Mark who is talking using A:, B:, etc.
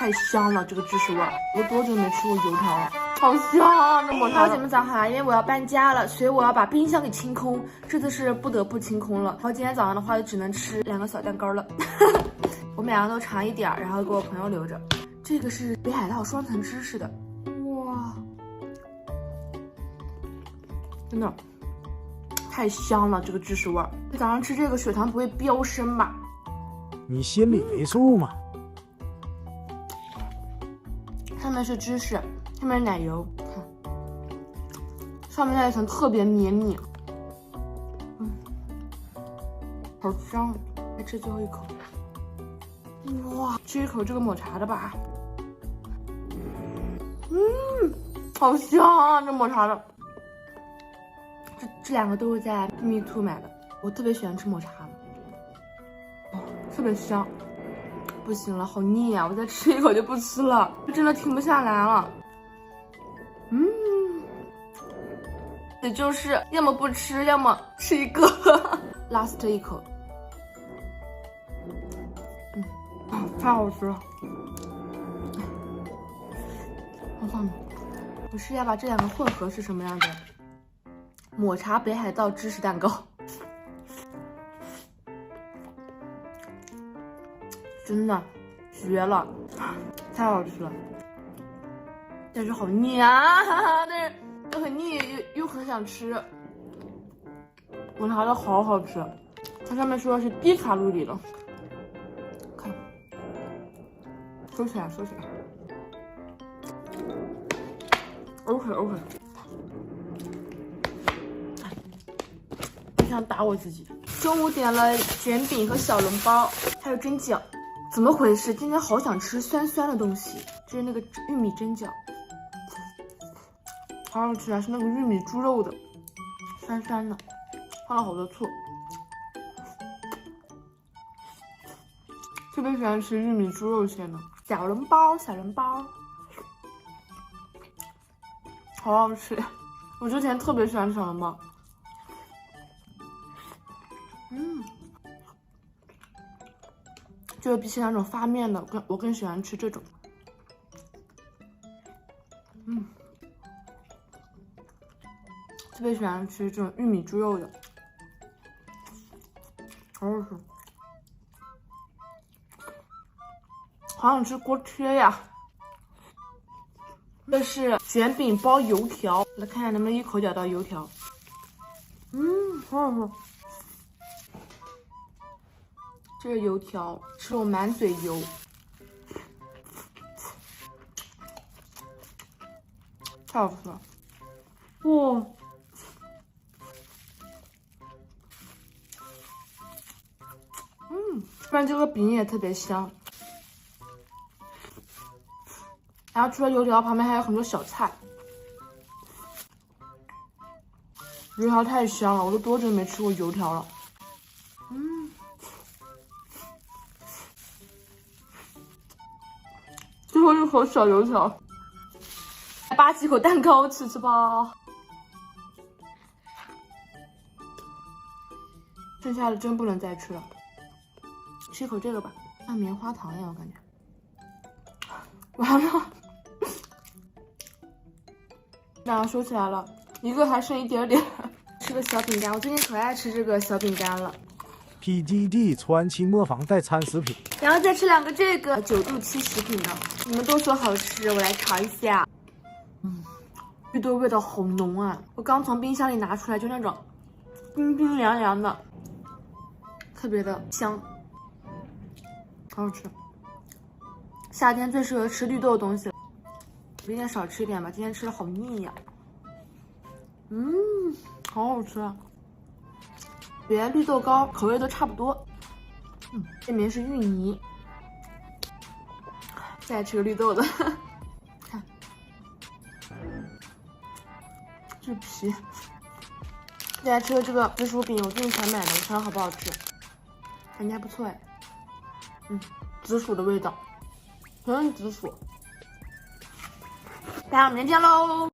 A: 太香了，这个芝士味儿，我多久没吃过油条了？好香啊！这抹茶。姐妹早上，因为我要搬家了，所以我要把冰箱给清空，这次是不得不清空了。然后今天早上的话，就只能吃2个小蛋糕了。我们2个都尝一点，然后给我朋友留着。这个是北海道双层芝士的，哇，真的太香了，这个芝士味儿。早上吃这个血糖不会飙升吧？
B: 你心里没数吗？
A: 上面是芝士，下面是奶油，看上面那一层特别绵密，好香！来吃最后一口，哇，吃一口这个抹茶的吧，好香啊！这抹茶的，这2个都是在 Me Too 买的，我特别喜欢吃抹茶，特别香。不行了，好腻啊！我再吃一口就不吃了，就真的停不下来了。也就是要么不吃，要么吃一个，last 一口。太好吃了。我试一下把这2个混合是什么样的。抹茶北海道芝士蛋糕，真的绝了，太好吃了。但是好腻啊，但是又很腻，又很想吃。抹茶的好好吃，它上面说的是低卡路里的，看，收起来，收起来。OK， 我想打我自己。中午点了卷饼和小笼包，还有蒸饺。怎么回事？今天好想吃酸酸的东西，就是那个玉米蒸饺，好好吃啊！是那个玉米猪肉的，酸酸的，放了好多醋。特别喜欢吃玉米猪肉馅的小笼包，小笼包，好好吃！我之前特别喜欢吃小笼包，就是比起那种发面的，我更喜欢吃这种。特别喜欢吃这种玉米猪肉的，好好吃。好想吃锅贴呀！这是卷饼包油条，来看一下能不能一口咬到油条。好好吃。这是油条，吃我满嘴油。太好吃了，哇！不然这个饼也特别香。然后除了油条，旁边还有很多小菜。油条太香了，我都多久没吃过油条了？最后一口小油条，扒几口蛋糕吃吃吧。剩下的真不能再吃了，吃一口这个吧，像棉花糖一样，我感觉。完了，2个收起来了，一个还剩一点点。吃个小饼干，我最近可爱吃这个小饼干了。
B: PGD 川崎磨坊代餐食品，
A: 然后再吃2个这个9度7食品的，你们都说好吃，我来尝一下。绿豆味道好浓啊！我刚从冰箱里拿出来，就那种冰冰凉凉的，特别的香，好好吃。夏天最适合吃绿豆的东西了，我今天少吃一点吧，今天吃的好腻呀。好好吃啊！别绿豆糕口味都差不多。这里面是芋泥，再吃个绿豆的，看，这皮。再吃个这个紫薯饼，我最近才买的，我尝尝好不好吃，感觉还不错哎。紫薯的味道，纯紫薯。大家明天见喽！